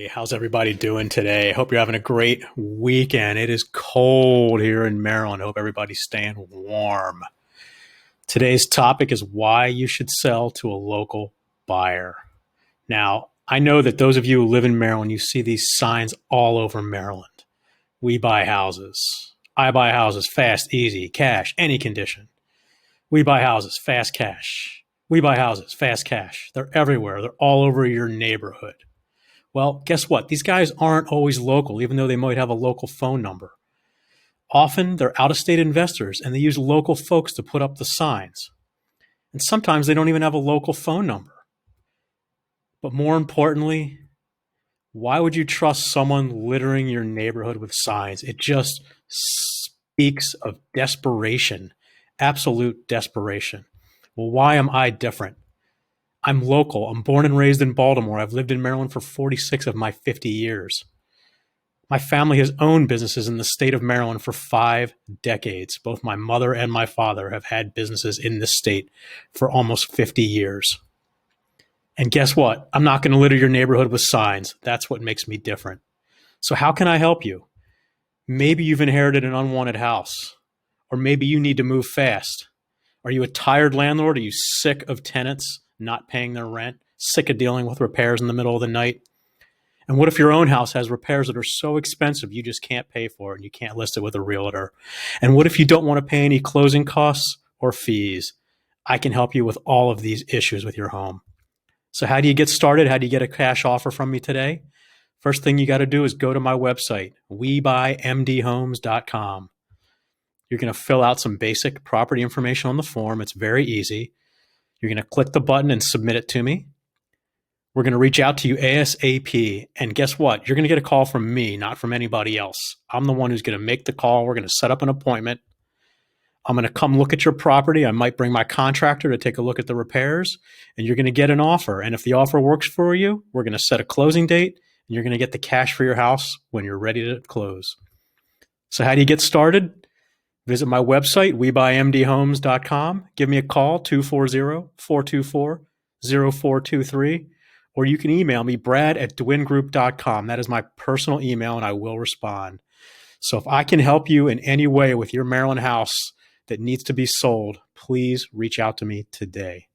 Hey, how's everybody doing today? Hope you're having a great weekend. It is cold here in Maryland. Hope everybody's staying warm. Today's topic is why you should sell to a local buyer. Now, I know that those of you who live in Maryland, you see these signs all over Maryland. We buy houses. I buy houses fast, easy, cash, any condition. We buy houses, fast cash. We buy houses, fast cash. They're everywhere. They're all over your neighborhood. Well, guess what? These guys aren't always local, even though they might have a local phone number. Often they're out of state investors and they use local folks to put up the signs. And sometimes they don't even have a local phone number. But more importantly, why would you trust someone littering your neighborhood with signs? It just speaks of desperation, absolute desperation. Well, why am I different? I'm local. I'm born and raised in Baltimore. I've lived in Maryland for 46 of my 50 years. My family has owned businesses in the state of Maryland for 5 decades. Both my mother and my father have had businesses in this state for almost 50 years. And guess what? I'm not going to litter your neighborhood with signs. That's what makes me different. So how can I help you? Maybe you've inherited an unwanted house, or maybe you need to move fast. Are you a tired landlord? Are you sick of tenants not paying their rent, sick of dealing with repairs in the middle of the night? And what if your own house has repairs that are so expensive you just can't pay for it and you can't list it with a realtor? And what if you don't want to pay any closing costs or fees? I can help you with all of these issues with your home. So how do you get started? How do you get a cash offer from me today? First thing you got to do is go to my website, webuyMDhomes.com. You're going to fill out some basic property information on the form. It's very easy. You're going to click the button and submit it to me. We're going to reach out to you ASAP. And guess what? You're going to get a call from me, not from anybody else. I'm the one who's going to make the call. We're going to set up an appointment. I'm going to come look at your property. I might bring my contractor to take a look at the repairs, and you're going to get an offer. And if the offer works for you, we're going to set a closing date, and you're going to get the cash for your house when you're ready to close. So how do you get started? Visit my website, webuyMDhomes.com. Give me a call, 240-424-0423. Or you can email me, brad@dwingroup.com. That is my personal email, and I will respond. So if I can help you in any way with your Maryland house that needs to be sold, please reach out to me today.